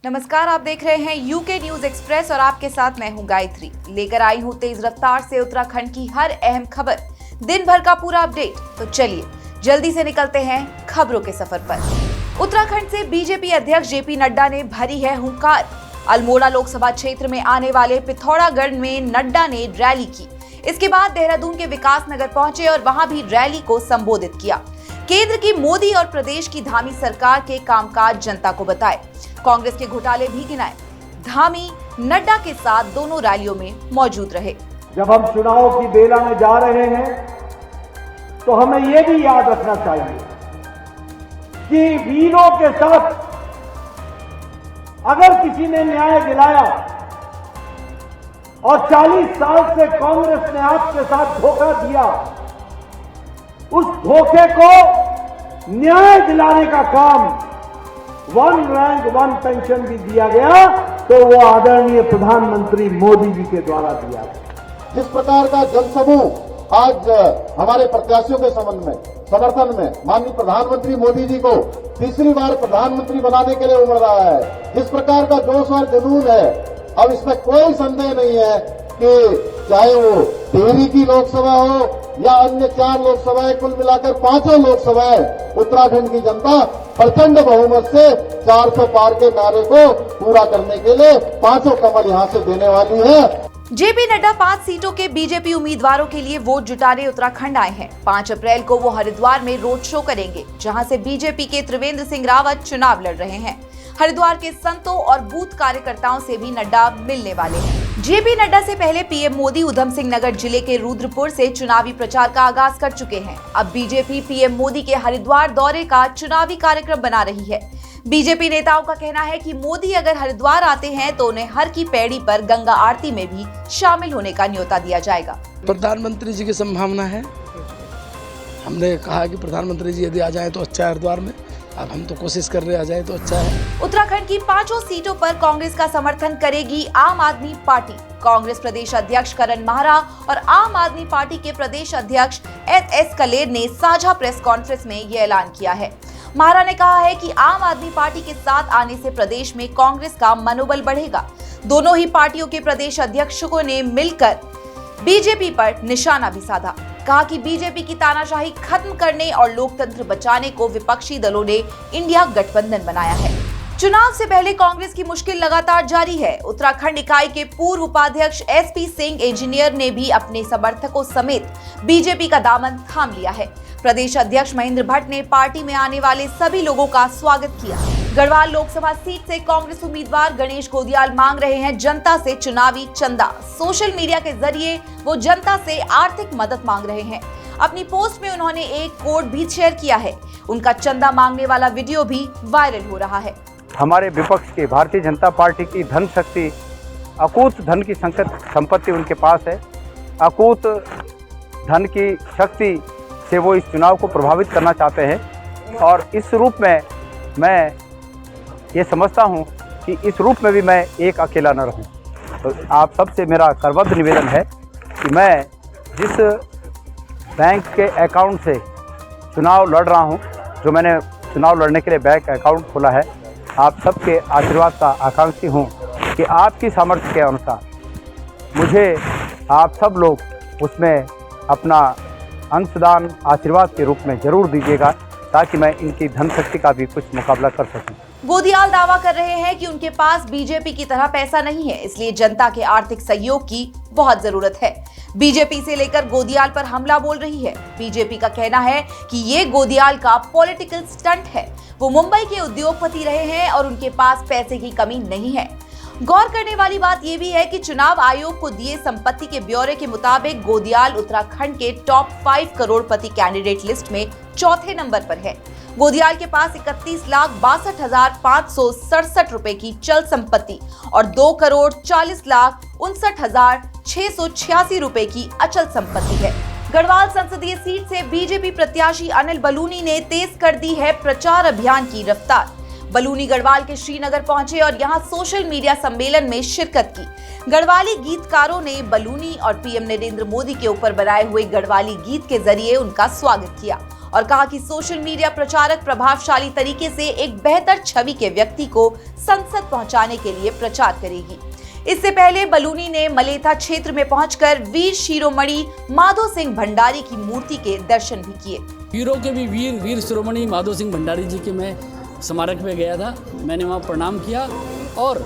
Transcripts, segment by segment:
नमस्कार, आप देख रहे हैं यूके न्यूज एक्सप्रेस और आपके साथ मैं हूं गायत्री। लेकर आई हूं तेज रफ्तार से उत्तराखंड की हर अहम खबर, दिन भर का पूरा अपडेट। तो चलिए जल्दी से निकलते हैं खबरों के सफर पर। उत्तराखंड से बीजेपी अध्यक्ष जेपी नड्डा ने भरी है हुंकार। अल्मोड़ा लोकसभा क्षेत्र में आने वाले पिथौरागढ़ में नड्डा ने रैली की। इसके बाद देहरादून के विकास नगर पहुंचे और वहां भी रैली को संबोधित किया। केंद्र की मोदी और प्रदेश की धामी सरकार के कामकाज जनता को बताए। कांग्रेस के घोटाले भी गिनाए। धामी नड्डा के साथ दोनों रैलियों में मौजूद रहे। जब हम चुनाव की बेला में जा रहे हैं तो हमें यह भी याद रखना चाहिए कि वीरों के साथ अगर किसी ने न्याय दिलाया और 40 साल से कांग्रेस ने आपके साथ धोखा दिया, उस धोखे को न्याय दिलाने का काम 1 रैंक 1 पेंशन भी दिया गया, तो वो आदरणीय प्रधानमंत्री मोदी जी के द्वारा दिया गया। जिस प्रकार का जनसमूह आज हमारे प्रत्याशियों के समर्थन में माननीय प्रधानमंत्री मोदी जी को तीसरी बार प्रधानमंत्री बनाने के लिए उमड़ रहा है, जिस प्रकार का जोश और जुनून है, अब इसमें कोई संदेह नहीं है कि चाहे वो टिहरी की लोकसभा हो या अन्य 4 लोकसभाएं, कुल मिलाकर 5 लोकसभाएं, उत्तराखंड की जनता प्रचंड बहुमत से 400 पार के नारे को पूरा करने के लिए 5 कमल यहां से देने वाली है। जेपी नड्डा 5 सीटों के बीजेपी उम्मीदवारों के लिए वोट जुटाने उत्तराखंड आए हैं। 5 अप्रैल को वो हरिद्वार में रोड शो करेंगे, जहां से बीजेपी के त्रिवेंद्र सिंह रावत चुनाव लड़ रहे हैं। हरिद्वार के संतों और बूथ कार्यकर्ताओं से भी नड्डा मिलने वाले हैं। जेपी नड्डा से पहले पीएम मोदी उधम सिंह नगर जिले के रुद्रपुर से चुनावी प्रचार का आगाज कर चुके हैं। अब बीजेपी पीएम मोदी के हरिद्वार दौरे का चुनावी कार्यक्रम बना रही है। बीजेपी नेताओं का कहना है कि मोदी अगर हरिद्वार आते हैं तो उन्हें हर की पैड़ी पर गंगा आरती में भी शामिल होने का न्योता दिया जाएगा। प्रधानमंत्री जी की संभावना है। हमने कहा कि प्रधानमंत्री जी यदि आ जाए तो अच्छा है हरिद्वार में। अब हम तो कोशिश कर रहे हैं आ जाए तो अच्छा है। उत्तराखंड की 5 सीटों पर कांग्रेस का समर्थन करेगी आम आदमी पार्टी। कांग्रेस प्रदेश अध्यक्ष करण माहरा और आम आदमी पार्टी के प्रदेश अध्यक्ष एस कलेर ने साझा प्रेस कॉन्फ्रेंस में ये ऐलान किया है। माहरा ने कहा है कि आम आदमी पार्टी के साथ आने से प्रदेश में कांग्रेस का मनोबल बढ़ेगा। दोनों ही पार्टियों के प्रदेश अध्यक्षों ने मिलकर बीजेपी पर निशाना भी साधा। कहा कि बीजेपी की तानाशाही खत्म करने और लोकतंत्र बचाने को विपक्षी दलों ने इंडिया गठबंधन बनाया है। चुनाव से पहले कांग्रेस की मुश्किल लगातार जारी है। उत्तराखंड इकाई के पूर्व उपाध्यक्ष एसपी सिंह इंजीनियर ने भी अपने समर्थकों समेत बीजेपी का दामन थाम लिया है। प्रदेश अध्यक्ष महेंद्र भट्ट ने पार्टी में आने वाले सभी लोगों का स्वागत किया। गढ़वाल लोकसभा सीट से कांग्रेस उम्मीदवार गणेश गोदियाल मांग रहे हैं जनता से चुनावी चंदा। सोशल मीडिया के जरिए वो जनता से आर्थिक मदद मांग रहे हैं। अपनी पोस्ट में उन्होंने एक कोड भी शेयर किया है। उनका चंदा मांगने वाला वीडियो भी वायरल हो रहा है। हमारे विपक्ष की भारतीय जनता पार्टी की धन शक्ति, अकूत धन की संपत्ति उनके पास है। अकूत धन की शक्ति से वो इस चुनाव को प्रभावित करना चाहते हैं और इस रूप में मैं ये समझता हूँ कि इस रूप में भी मैं एक अकेला न रहूँ। तो आप सबसे मेरा करबद्ध निवेदन है कि मैं जिस बैंक के अकाउंट से चुनाव लड़ रहा हूँ, जो मैंने चुनाव लड़ने के लिए बैंक अकाउंट खोला है, आप सबके आशीर्वाद का आकांक्षी हूँ कि आपकी सामर्थ्य के अनुसार मुझे आप सब लोग उसमें अपना अंशदान आशीर्वाद के रूप में जरूर दीजिएगा, ताकि मैं इनकी धन शक्ति का भी कुछ मुकाबला कर सकूं। गोदियाल दावा कर रहे हैं कि उनके पास बीजेपी की तरह पैसा नहीं है, इसलिए जनता के आर्थिक सहयोग की बहुत जरूरत है। बीजेपी से लेकर गोदियाल पर हमला बोल रही है। बीजेपी का कहना है कि ये गोदियाल का पॉलिटिकल स्टंट है। वो मुंबई के उद्योगपति रहे हैं और उनके पास पैसे की कमी नहीं है। गौर करने वाली बात यह भी है कि चुनाव आयोग को दिए संपत्ति के ब्यौरे के मुताबिक गोदियाल उत्तराखंड के टॉप 5 करोड़पति कैंडिडेट लिस्ट में 4थे नंबर पर है। गोदियाल के पास 31,62,567 रुपए की चल संपत्ति और 2,40,59,686 रुपए की अचल संपत्ति है। गढ़वाल संसदीय सीट से बीजेपी प्रत्याशी अनिल बलूनी ने तेज कर दी है प्रचार अभियान की रफ्तार। बलूनी गढ़वाल के श्रीनगर पहुंचे और यहां सोशल मीडिया सम्मेलन में शिरकत की। गढ़वाली गीतकारों ने बलूनी और पीएम नरेंद्र मोदी के ऊपर बनाए हुए गढ़वाली गीत के जरिए उनका स्वागत किया और कहा कि सोशल मीडिया प्रचारक प्रभावशाली तरीके से एक बेहतर छवि के व्यक्ति को संसद पहुंचाने के लिए प्रचार करेगी। इससे पहले बलूनी ने मलेथा क्षेत्र में पहुंचकर वीर शिरोमणि माधो सिंह भंडारी की मूर्ति के दर्शन भी किए। वीरों के भी वीर शिरोमणि माधो सिंह भंडारी जी के मैं स्मारक में गया था, मैंने वहाँ प्रणाम किया और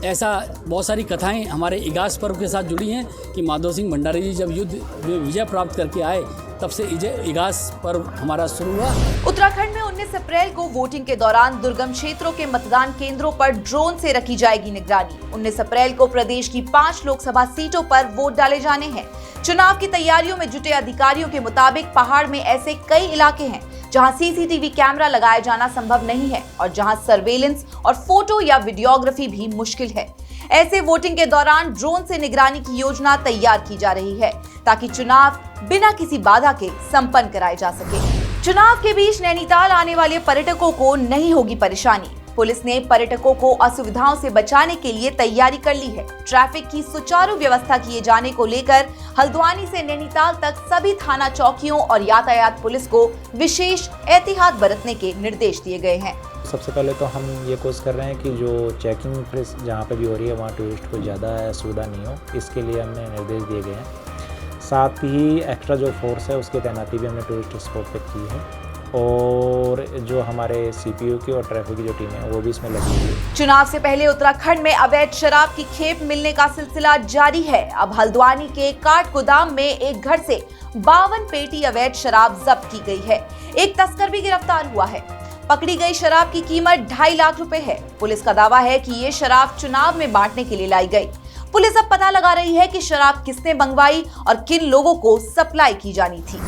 ऐसा बहुत सारी कथाएं हमारे इगास पर्व के साथ जुड़ी हैं कि माधो सिंह भंडारी जी जब युद्ध में विजय प्राप्त करके आए तब से इगास पर्व हमारा शुरू हुआ। उत्तराखंड में 19 अप्रैल को वोटिंग के दौरान दुर्गम क्षेत्रों के मतदान केंद्रों पर ड्रोन से रखी जाएगी निगरानी। 19 अप्रैल को प्रदेश की 5 लोकसभा सीटों पर वोट डाले जाने हैं। चुनाव की तैयारियों में जुटे अधिकारियों के मुताबिक पहाड़ में ऐसे कई इलाके हैं जहां सीसीटीवी कैमरा लगाया जाना संभव नहीं है और जहां सर्वेलेंस और फोटो या वीडियोग्राफी भी मुश्किल है। ऐसे वोटिंग के दौरान ड्रोन से निगरानी की योजना तैयार की जा रही है ताकि चुनाव बिना किसी बाधा के संपन्न कराए जा सके। चुनाव के बीच नैनीताल आने वाले पर्यटकों को नहीं होगी परेशानी। पुलिस ने पर्यटकों को असुविधाओं से बचाने के लिए तैयारी कर ली है। ट्रैफिक की सुचारू व्यवस्था किए जाने को लेकर हल्द्वानी से नैनीताल तक सभी थाना चौकियों और यातायात पुलिस को विशेष एहतियात बरतने के निर्देश दिए गए हैं। सबसे पहले तो हम ये कोशिश कर रहे हैं कि जो चेकिंग प्रेस जहाँ पे भी हो रही है वहाँ टूरिस्ट को ज़्यादा असुविधा नहीं हो, इसके लिए हमने निर्देश दिए गए हैं। साथ ही एक्स्ट्रा जो फोर्स है उसकी तैनाती भी हमने टूरिस्ट स्पॉट पे की है और जो हमारे सीपीयू की और ट्रैफिक की जो टीम है वो भी इसमें लगी हुई है। चुनाव से पहले उत्तराखंड में अवैध शराब की खेप मिलने का सिलसिला जारी है। अब हल्द्वानी के काठ गोदाम में एक घर से 52 पेटी अवैध शराब जब्त की गई है। एक तस्कर भी गिरफ्तार हुआ है। पकड़ी गई शराब की कीमत 2.5 लाख रुपए है। पुलिस का दावा है कि ये शराब चुनाव में बांटने के लिए लाई गई। पुलिस अब पता लगा रही है कि शराब किसने मंगवाई और किन लोगों को सप्लाई की जानी थी।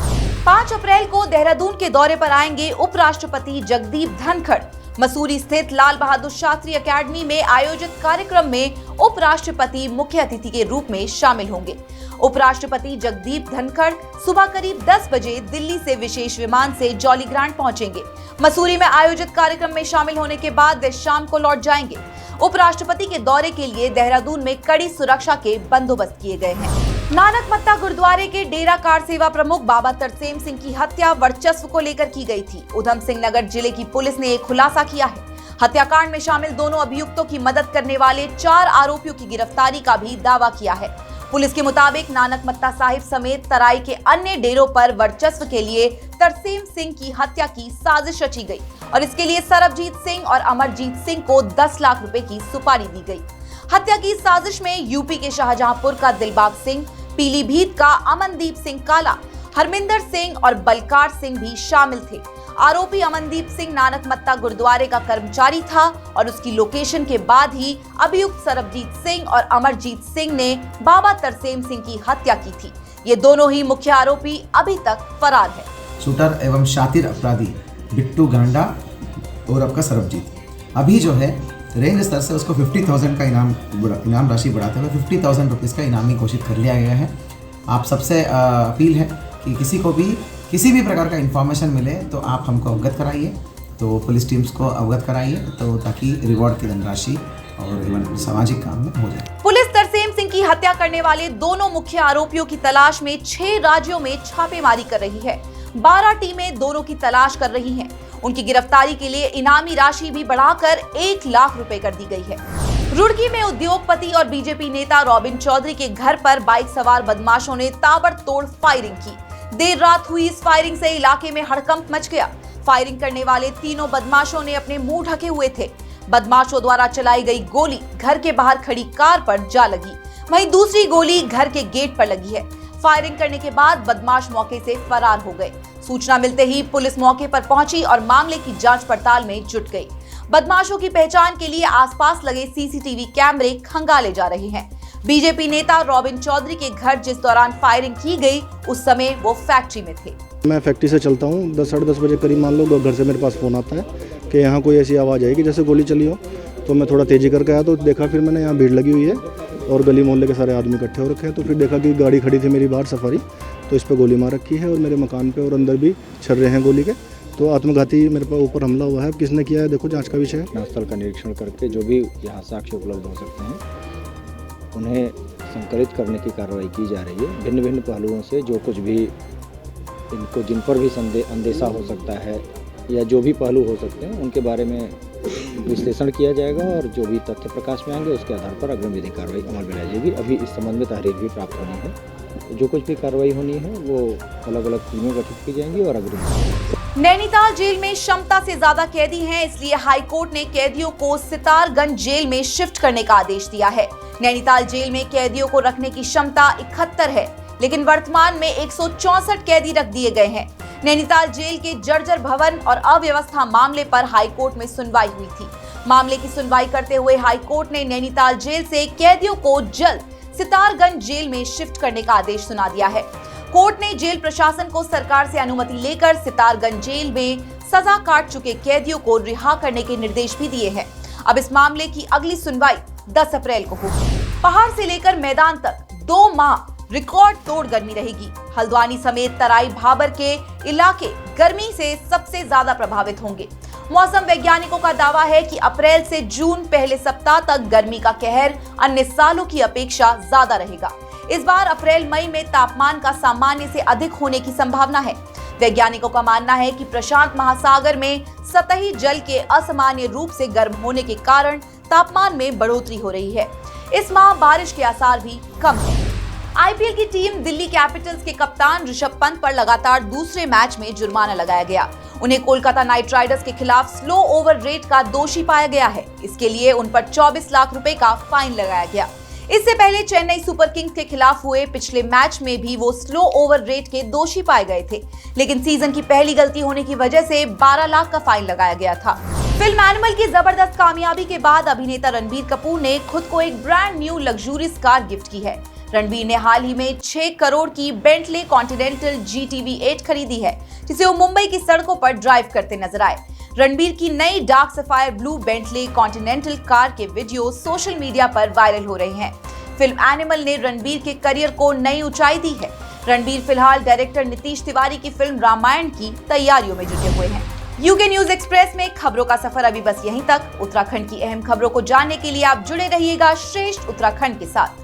5 अप्रैल को देहरादून के दौरे पर आएंगे उपराष्ट्रपति जगदीप धनखड़। मसूरी स्थित लाल बहादुर शास्त्री अकेडमी में आयोजित कार्यक्रम में उपराष्ट्रपति मुख्य अतिथि के रूप में शामिल होंगे। उपराष्ट्रपति जगदीप धनखड़ सुबह करीब 10 बजे दिल्ली से विशेष विमान से जॉलीग्रांट पहुंचेंगे। मसूरी में आयोजित कार्यक्रम में शामिल होने के बाद वे शाम को लौट जाएंगे। उपराष्ट्रपति के दौरे के लिए देहरादून में कड़ी सुरक्षा के बंदोबस्त किए गए हैं। नानक मत्ता गुरुद्वारे के डेरा कार सेवा प्रमुख बाबा तरसेम सिंह की हत्या वर्चस्व को लेकर की गई थी। उधम सिंह नगर जिले की पुलिस ने एक खुलासा किया है। हत्याकांड में शामिल दोनों अभियुक्तों की मदद करने वाले 4 आरोपियों की गिरफ्तारी का भी दावा किया है। पुलिस के मुताबिक नानक मत्ता साहिब समेत तराई के अन्य डेरों पर वर्चस्व के लिए तरसेम सिंह की हत्या की साजिश रची गई और इसके लिए सरबजीत सिंह और अमरजीत सिंह को 10 लाख रुपए की सुपारी दी गई। हत्या की साजिश में यूपी के शाहजहांपुर का दिलबाग सिंह, पीलीभीत का अमनदीप सिंह काला, हरमिंदर सिंह और बलकार सिंह भी शामिल थे। आरोपी अमनदीप सिंह नानक मत्ता गुरुद्वारे का कर्मचारी था और उसकी लोकेशन के बाद ही अभियुक्त सरबजीत सिंह और अमरजीत सिंह ने बाबा तरसेम सिंह की हत्या की थी। ये दोनों ही मुख्य आरोपी अभी तक फरार है। शूटर एवं शातिर अपराधी बिट्टू गांडा और आपका सरबजीत अभी जो है रेंज स्तर से उसको 50,000 का इनाम राशि बढ़ाते हुए 50,000 रुपीज़ का इनामी घोषित कर लिया गया है। आप सबसे अपील है कि किसी को भी किसी भी प्रकार का इन्फॉर्मेशन मिले तो आप हमको अवगत कराइए, तो पुलिस टीम्स को अवगत कराइए, तो ताकि रिवॉर्ड की धनराशि और सामाजिक काम में हो जाए। पुलिस तरसेम सिंह की हत्या करने वाले दोनों मुख्य आरोपियों की तलाश में 6 राज्यों में छापेमारी कर रही है। 12 टीमें दोनों की तलाश कर रही हैं। उनकी गिरफ्तारी के लिए इनामी राशि भी बढ़ाकर 1 लाख रुपए कर दी गई है। रुड़की में उद्योगपति और बीजेपी नेता रॉबिन चौधरी के घर पर बाइक सवार बदमाशों ने ताबड़तोड़ फायरिंग की। देर रात हुई इस फायरिंग से इलाके में हड़कंप मच गया। फायरिंग करने वाले तीनों बदमाशों ने अपने मुंह ढके हुए थे। बदमाशों द्वारा चलाई गई गोली घर के बाहर खड़ी कार पर जा लगी, वहीं दूसरी गोली घर के गेट पर लगी है। फायरिंग करने के बाद बदमाश मौके से फरार हो गए। सूचना मिलते ही पुलिस मौके पर पहुंची और मामले की जांच पड़ताल में जुट गई। बदमाशों की पहचान के लिए आसपास लगे सीसीटीवी कैमरे खंगाले जा रहे हैं। बीजेपी नेता रॉबिन चौधरी के घर जिस दौरान फायरिंग की गई उस समय वो फैक्ट्री में थे। मैं फैक्ट्री से चलता हूँ, 10 साढ़े 10 बजे करीब मान लो घर से मेरे पास फ़ोन आता है कि यहाँ कोई ऐसी आवाज़ आएगी जैसे गोली चली हो। तो मैं थोड़ा तेज़ी करके आया तो देखा, फिर मैंने यहाँ भीड़ लगी हुई है और गली मोहल्ले के सारे आदमी इकट्ठे हो रखे हैं। तो फिर देखा कि गाड़ी खड़ी थी मेरी बाहर सफारी, तो इस पर गोली मार रखी है और मेरे मकान पे और अंदर भी छर रहे हैं गोली के। तो आत्मघाती मेरे पर ऊपर हमला हुआ है। किसने किया है देखो जांच का विषय है। स्थल का निरीक्षण करके जो भी यहाँ साक्ष्य उपलब्ध हो सकते हैं उन्हें संकलित करने की कार्रवाई की जा रही है। भिन्न भिन्न पहलुओं से जो कुछ भी इनको जिन पर भी अंदेशा हो सकता है या जो भी पहलू हो सकते हैं उनके बारे में विश्लेषण किया जाएगा और जो भी तथ्य प्रकाश में आएंगे उसके आधार पर अग्रिम विधिक कार्रवाई अमल में लाई जाएगी। अभी इस संबंध में तहरीर भी प्राप्त होनी है। जो कुछ भी कार्रवाई होनी है वो अलग अलग टीमें गठित की जाएंगी और अग्रिम। नैनीताल जेल में क्षमता से ज्यादा कैदी हैं, इसलिए हाईकोर्ट ने कैदियों को सितारगंज जेल में शिफ्ट करने का आदेश दिया है। नैनीताल जेल में कैदियों को रखने की क्षमता 71 है, लेकिन वर्तमान में 164 कैदी रख दिए गए हैं। नैनीताल जेल के जर्जर भवन और अव्यवस्था मामले पर हाईकोर्ट में सुनवाई हुई थी। मामले की सुनवाई करते हुए हाईकोर्ट ने नैनीताल जेल से कैदियों को जल्द सितारगंज जेल में शिफ्ट करने का आदेश सुना दिया है। कोर्ट ने जेल प्रशासन को सरकार से अनुमति लेकर सितारगंज जेल में सजा काट चुके कैदियों को रिहा करने के निर्देश भी दिए हैं। अब इस मामले की अगली सुनवाई 10 अप्रैल को होगी। पहाड़ से लेकर मैदान तक 2 माह रिकॉर्ड तोड़ गर्मी रहेगी। हल्द्वानी समेत तराई भाबर के इलाके गर्मी से सबसे ज्यादा प्रभावित होंगे। मौसम वैज्ञानिकों का दावा है कि अप्रैल से जून पहले सप्ताह तक गर्मी का कहर अन्य सालों की अपेक्षा ज्यादा रहेगा। इस बार अप्रैल मई में तापमान का सामान्य से अधिक होने की संभावना है। वैज्ञानिकों का मानना है कि प्रशांत महासागर में सतही जल के असामान्य रूप से गर्म होने के कारण तापमान में बढ़ोतरी हो रही है। इस माह बारिश के आसार भी कम है। आईपीएल की टीम दिल्ली कैपिटल्स के कप्तान ऋषभ पंत पर लगातार दूसरे मैच में जुर्माना लगाया गया। उन्हें कोलकाता नाइट राइडर्स के खिलाफ स्लो ओवर रेट का दोषी पाया गया है। इसके लिए उन पर 24 लाख रुपए का फाइन लगाया गया। इससे पहले चेन्नई सुपर किंग्स के खिलाफ हुए पिछले मैच में भी वो स्लो ओवर रेट के दोषी पाए गए थे, लेकिन सीजन की पहली गलती होने की वजह से 12 लाख का फाइन लगाया गया था। फिल्म एनिमल की जबरदस्त कामयाबी के बाद अभिनेता रणबीर कपूर ने खुद को एक brand new luxurious car gift की है। रणबीर ने हाल ही में 6 करोड़ की बेंटले कॉन्टिनेंटल GTV 8 खरीदी है, जिसे वो मुंबई की सड़कों पर ड्राइव करते नजर आए। रणबीर की नई dark sapphire blue Bentley continental car के वीडियो सोशल मीडिया पर वायरल हो रहे हैं। फिल्म एनिमल ने रणबीर के करियर को नई ऊंचाई दी है। रणबीर फिलहाल डायरेक्टर नीतीश तिवारी की फिल्म रामायण की तैयारियों में जुटे हुए हैं। यूके न्यूज एक्सप्रेस में खबरों का सफर अभी बस यहीं तक। उत्तराखंड की अहम खबरों को जानने के लिए आप जुड़े रहिएगा श्रेष्ठ उत्तराखंड के साथ।